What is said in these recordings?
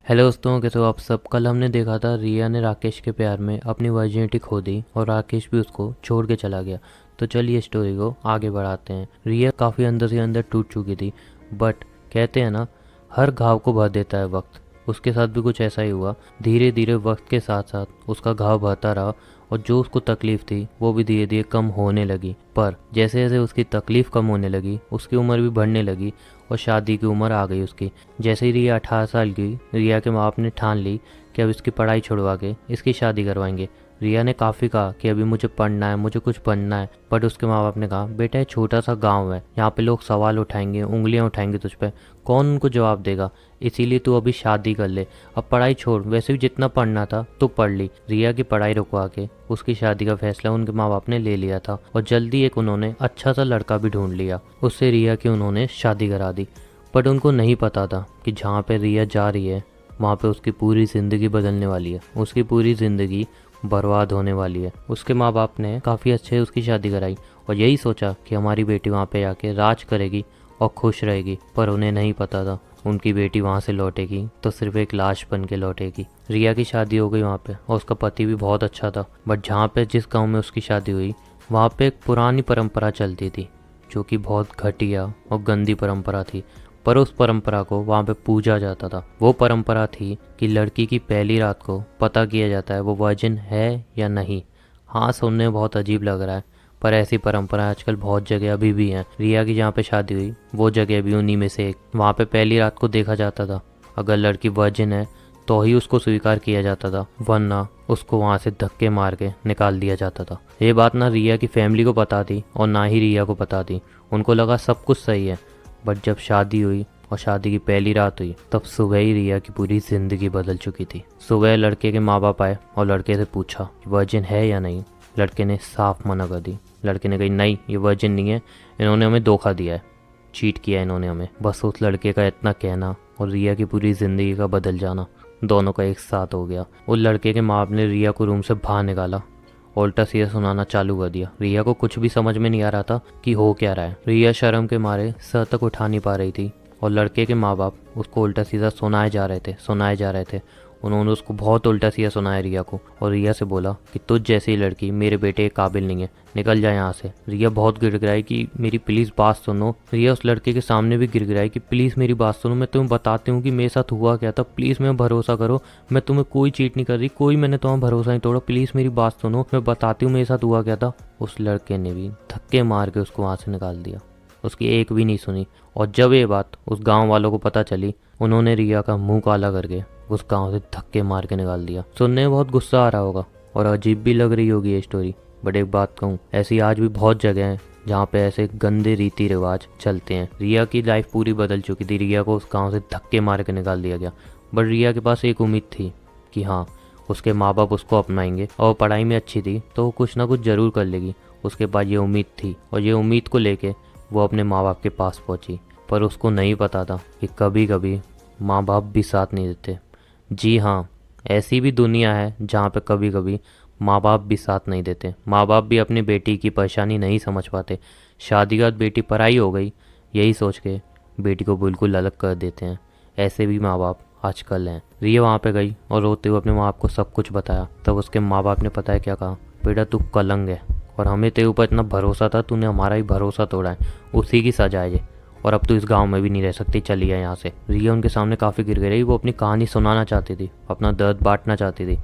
Hello दोस्तों, कैसे हो आप सब। कल हमने देखा था रिया ने राकेश के प्यार में अपनी वर्जिनिटी खो दी और राकेश भी उसको छोड़ के चला गया। तो चलिए स्टोरी को आगे बढ़ाते हैं। रिया काफ़ी अंदर से अंदर टूट चुकी थी, बट कहते हैं ना, हर घाव को भर देता है वक्त। उसके साथ भी कुछ ऐसा ही हुआ। धीरे धीरे वक्त के साथ साथ उसका घाव भरता रहा और जो उसको तकलीफ़ थी वो भी धीरे धीरे कम होने लगी। पर जैसे जैसे उसकी तकलीफ़ कम होने लगी उसकी उम्र भी बढ़ने लगी और शादी की उम्र आ गई उसकी। जैसे ही रिया 18 साल की, रिया के माँ बाप ने ठान ली कि अब इसकी पढ़ाई छुड़वा के इसकी शादी करवाएंगे। रिया ने काफ़ी कहा कि अभी मुझे पढ़ना है, मुझे कुछ बनना है, बट उसके माँ बाप ने कहा बेटा ये छोटा सा गांव है, यहाँ पे लोग सवाल उठाएंगे, उंगलियां उठाएंगे तुझ पे, कौन उनको जवाब देगा, इसीलिए तू अभी शादी कर ले, अब पढ़ाई छोड़, वैसे भी जितना पढ़ना था तो पढ़ ली। रिया की पढ़ाई रुकवा के उसकी शादी का फैसला उनके माँ बाप ने ले लिया था और जल्दी एक उन्होंने अच्छा सा लड़का भी ढूंढ लिया। उससे रिया की उन्होंने शादी करा दी। बट उनको नहीं पता था कि जहाँ पे रिया जा रही है वहाँ पे उसकी पूरी ज़िंदगी बदलने वाली है, उसकी पूरी ज़िंदगी बर्बाद होने वाली है। उसके माँ बाप ने काफ़ी अच्छे उसकी शादी कराई और यही सोचा कि हमारी बेटी वहाँ पे आके राज करेगी और खुश रहेगी, पर उन्हें नहीं पता था उनकी बेटी वहाँ से लौटेगी तो सिर्फ एक लाश बन के लौटेगी। रिया की शादी हो गई वहाँ पे और उसका पति भी बहुत अच्छा था। बट जहाँ पे जिस गाँव में उसकी शादी हुई वहाँ पे एक पुरानी परंपरा चलती थी जो कि बहुत घटिया और गंदी परंपरा थी, पर उस परंपरा को वहाँ पे पूजा जाता था। वो परंपरा थी कि लड़की की पहली रात को पता किया जाता है वो वर्जिन है या नहीं। हाँ, सुनने में बहुत अजीब लग रहा है, पर ऐसी परंपरा आजकल बहुत जगह अभी भी हैं। रिया की जहाँ पे शादी हुई वो जगह भी उन्हीं में से एक। वहाँ पे पहली रात को देखा जाता था, अगर लड़की वर्जिन है तो ही उसको स्वीकार किया जाता था, वरना उसको वहाँ से धक्के मार के निकाल दिया जाता था। ये बात ना रिया की फैमिली को पता थी और ना ही रिया को पता थी। उनको लगा सब कुछ सही है, बट जब शादी हुई और शादी की पहली रात हुई तब सुबह ही रिया की पूरी ज़िंदगी बदल चुकी थी। सुबह लड़के के माँ बाप आए और लड़के से पूछा कि वर्जिन है या नहीं। लड़के ने साफ मना कर दी। लड़के ने कही नहीं, ये वर्जिन नहीं है, इन्होंने हमें धोखा दिया है, चीट किया इन्होंने हमें। बस उस लड़के का इतना कहना और रिया की पूरी ज़िंदगी का बदल जाना दोनों का एक साथ हो गया। उस लड़के के माँ बाप ने रिया को रूम से बाहर निकाला, उल्टा सीधा सुनाना चालू कर दिया। रिया को कुछ भी समझ में नहीं आ रहा था कि हो क्या रहा है। रिया शर्म के मारे सर तक उठा नहीं पा रही थी और लड़के के माँ बाप उसको उल्टा सीधा सुनाए जा रहे थे। उन्होंने उसको बहुत उल्टा सीधा सुनाया रिया को और रिया से बोला कि तुझ जैसी लड़की मेरे बेटे के काबिल नहीं है, निकल जाए यहाँ से। रिया बहुत गिड़गिड़ाई कि मेरी प्लीज़ बात सुनो। रिया उस लड़के के सामने भी गिड़गिड़ाई कि प्लीज़ मेरी बात सुनो, मैं तुम्हें बताती हूँ कि मेरे साथ हुआ क्या था, प्लीज़ मैं भरोसा करो, मैं तुम्हें कोई चीट नहीं कर रही, कोई मैंने तुम्हारा भरोसा नहीं तोड़ा, प्लीज़ मेरी बात सुनो, मैं बताती हूँ मेरे साथ हुआ क्या था। उस लड़के ने भी धक्के मार के उसको वहाँ से निकाल दिया, उसकी एक भी नहीं सुनी। और जब ये बात उस गांव वालों को पता चली, उन्होंने रिया का मुंह काला करके उस गांव से धक्के मार के निकाल दिया। सुनने में बहुत गुस्सा आ रहा होगा और अजीब भी लग रही होगी ये स्टोरी, बट एक बात कहूँ, ऐसी आज भी बहुत जगह हैं जहाँ पे ऐसे गंदे रीति रिवाज चलते हैं। रिया की लाइफ पूरी बदल चुकी थी, रिया को उस गाँव से धक्के मार के निकाल दिया गया, बट रिया के पास एक उम्मीद थी कि हाँ, उसके माँ बाप उसको अपनाएंगे और पढ़ाई में अच्छी थी तो वो कुछ ना कुछ ज़रूर कर लेगी। उसके पास ये उम्मीद थी और ये उम्मीद को लेके वो अपने माँ बाप के पास पहुंची। पर उसको नहीं पता था कि कभी कभी माँ बाप भी साथ नहीं देते। जी हाँ, ऐसी भी दुनिया है जहाँ पे कभी कभी माँ बाप भी साथ नहीं देते। माँ बाप भी अपनी बेटी की परेशानी नहीं समझ पाते। शादी के बाद बेटी पराई हो गई यही सोच के बेटी को बिल्कुल अलग कर देते हैं। ऐसे भी माँ बाप आजकल हैं। रिया वहाँ पे गई और रोते हुए अपने माँ बाप को सब कुछ बताया। तब उसके माँ बाप ने पता है क्या कहा, बेटा तू कलंक है और हमें तेरे ऊपर इतना भरोसा था, तूने हमारा ही भरोसा तोड़ा है, उसी की सजा है ये, और अब तो इस गांव में भी नहीं रह सकती, चली है यहाँ से। रिया उनके सामने काफ़ी गिर गई। वो अपनी कहानी सुनाना चाहती थी, अपना दर्द बांटना चाहती थी,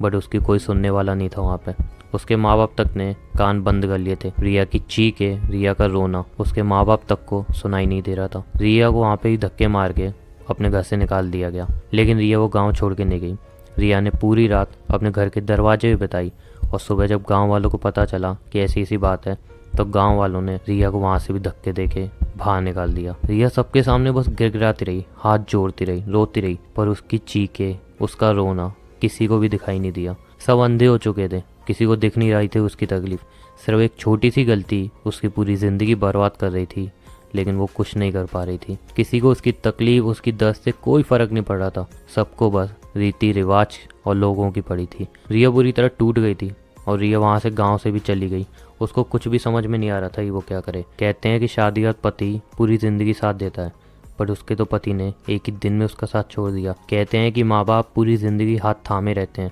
बट उसकी कोई सुनने वाला नहीं था वहाँ पे। उसके माँ बाप तक ने कान बंद कर लिए थे। रिया की चीखें, रिया का रोना उसके माँ बाप तक को सुनाई नहीं दे रहा था। रिया को वहाँ पे ही धक्के मार के अपने घर से निकाल दिया गया, लेकिन रिया वो गाँव छोड़ के नहीं गई। रिया ने पूरी रात अपने घर के दरवाजे भी बिताई और सुबह जब गांव वालों को पता चला कि ऐसी ऐसी बात है तो गांव वालों ने रिया को वहां से भी धक्के देके बाहर निकाल दिया। रिया सबके सामने बस गिड़गिड़ाती रही, हाथ जोड़ती रही, रोती रही, पर उसकी चीखें, उसका रोना किसी को भी दिखाई नहीं दिया। सब अंधे हो चुके थे, किसी को दिख नहीं रही थी उसकी तकलीफ। सिर्फ एक छोटी सी गलती उसकी पूरी ज़िंदगी बर्बाद कर रही थी, लेकिन वो कुछ नहीं कर पा रही थी। किसी को उसकी तकलीफ, उसकी दर्द से कोई फ़र्क नहीं पड़ रहा था। सबको बस रीति रिवाज और लोगों की पड़ी थी। रिया बुरी तरह टूट गई थी और रिया वहाँ से गांव से भी चली गई। उसको कुछ भी समझ में नहीं आ रहा था कि वो क्या करे। कहते हैं कि शादी का पति पूरी ज़िंदगी साथ देता है, पर उसके तो पति ने एक ही दिन में उसका साथ छोड़ दिया। कहते हैं कि माँ बाप पूरी ज़िंदगी हाथ थामे रहते हैं,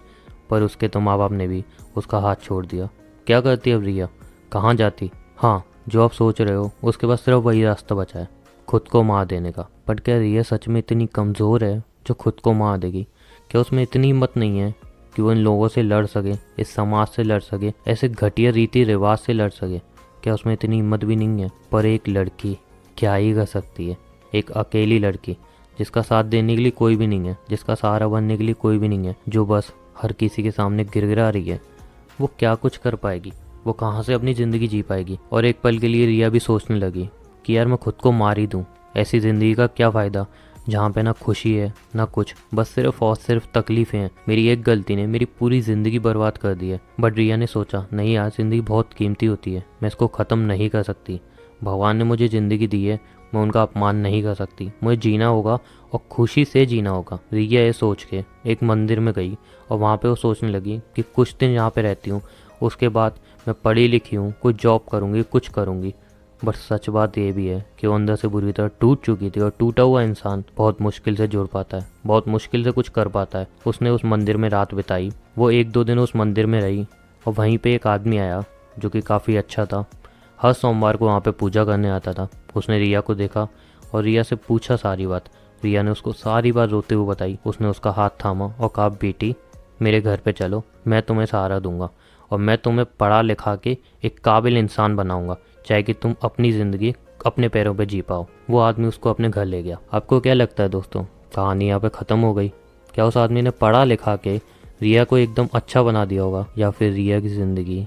पर उसके तो माँ बाप ने भी उसका हाथ छोड़ दिया। क्या करती अब रिया, कहाँ जाती? हाँ, जो आप सोच रहे हो उसके पास सिर्फ वही रास्ता बचा है, खुद को मार देने का। बट क्या रिया सच में इतनी कमज़ोर है जो खुद को मार देगी? क्या उसमें इतनी हिम्मत नहीं है कि वो इन लोगों से लड़ सके, इस समाज से लड़ सके, ऐसे घटिया रीति रिवाज से लड़ सके? क्या उसमें इतनी हिम्मत भी नहीं है? पर एक लड़की क्या ही कर सकती है? एक अकेली लड़की जिसका साथ देने के लिए कोई भी नहीं है, जिसका सहारा बनने के लिए कोई भी नहीं है, जो बस हर किसी के सामने गिड़गिड़ा रही है, वो क्या कुछ कर पाएगी? वो कहाँ से अपनी ज़िंदगी जी पाएगी? और एक पल के लिए रिया भी सोचने लगी कि यार मैं खुद को मार ही दूँ, ऐसी ज़िंदगी का क्या फ़ायदा जहाँ पे ना खुशी है ना कुछ, बस सिर्फ और सिर्फ तकलीफ़ें हैं। मेरी एक गलती ने मेरी पूरी ज़िंदगी बर्बाद कर दी है। बट रिया ने सोचा नहीं यार, ज़िंदगी बहुत कीमती होती है, मैं इसको ख़त्म नहीं कर सकती। भगवान ने मुझे ज़िंदगी दी है, मैं उनका अपमान नहीं कर सकती। मुझे जीना होगा और खुशी से जीना होगा। रिया ये सोच के एक मंदिर में गई और वहाँ पे वो सोचने लगी कि कुछ दिन यहाँ पे रहती हूँ, उसके बाद मैं पढ़ी लिखी हूँ, कुछ जॉब करूँगी, कुछ करूँगी। बट सच बात ये भी है कि वो अंदर से बुरी तरह टूट चुकी थी और टूटा हुआ इंसान बहुत मुश्किल से जुड़ पाता है, बहुत मुश्किल से कुछ कर पाता है। उसने उस मंदिर में रात बिताई, वो 1-2 दिन उस मंदिर में रही और वहीं पे एक आदमी आया जो कि काफ़ी अच्छा था, हर सोमवार को वहाँ पे पूजा करने आता था। उसने रिया को देखा और रिया से पूछा सारी बात। रिया ने उसको सारी बात रोते हुए बताई। उसने उसका हाथ थामा और कहा, बेटी मेरे घर पे चलो, मैं तुम्हें सहारा दूंगा और मैं तुम्हें पढ़ा लिखा के एक काबिल इंसान बनाऊंगा, चाहे कि तुम अपनी ज़िंदगी अपने पैरों पे जी पाओ। वो आदमी उसको अपने घर ले गया। आपको क्या लगता है दोस्तों, कहानी यहाँ पे ख़त्म हो गई? क्या उस आदमी ने पढ़ा लिखा के रिया को एकदम अच्छा बना दिया होगा, या फिर रिया की ज़िंदगी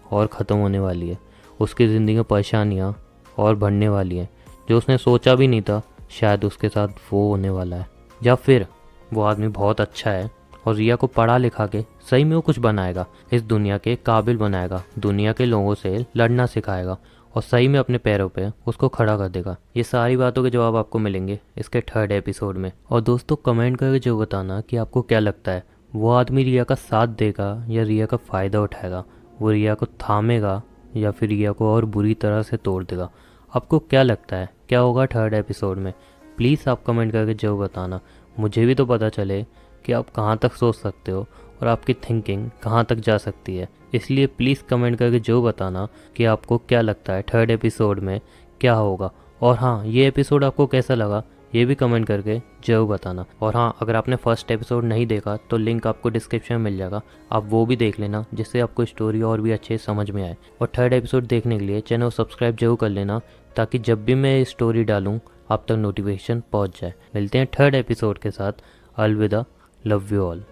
और ख़त्म होने वाली है? उसकी ज़िंदगी में परेशानियाँ और बढ़ने वाली हैं। जो उसने सोचा भी नहीं था शायद उसके साथ वो होने वाला है। या फिर वो आदमी बहुत अच्छा है और रिया को पढ़ा लिखा के सही में वो कुछ बनाएगा, इस दुनिया के काबिल बनाएगा, दुनिया के लोगों से लड़ना सिखाएगा और सही में अपने पैरों पे उसको खड़ा कर देगा। ये सारी बातों के जवाब आपको मिलेंगे इसके 3rd एपिसोड में। और दोस्तों कमेंट करके जो बताना कि आपको क्या लगता है, वो आदमी रिया का साथ देगा या रिया का फ़ायदा उठाएगा? वो रिया को थामेगा या फिर रिया को और बुरी तरह से तोड़ देगा? आपको क्या लगता है क्या होगा 3rd एपिसोड में? प्लीज़ आप कमेंट करके जरूर बताना, मुझे भी तो पता चले कि आप कहाँ तक सोच सकते हो और आपकी थिंकिंग कहाँ तक जा सकती है। इसलिए प्लीज़ कमेंट करके जो बताना कि आपको क्या लगता है 3rd एपिसोड में क्या होगा। और हाँ, ये एपिसोड आपको कैसा लगा ये भी कमेंट करके जरूर बताना। और हाँ, अगर आपने 1st एपिसोड नहीं देखा तो लिंक आपको डिस्क्रिप्शन में मिल जाएगा, आप वो भी देख लेना, जिससे आपको स्टोरी और भी अच्छे समझ में आए। और 3rd एपिसोड देखने के लिए चैनल सब्सक्राइब जरूर कर लेना, ताकि जब भी मैं स्टोरी डालूँ आप तक नोटिफिकेशन पहुँच जाए। मिलते हैं 3rd एपिसोड के साथ। अलविदा, लव यू ऑल।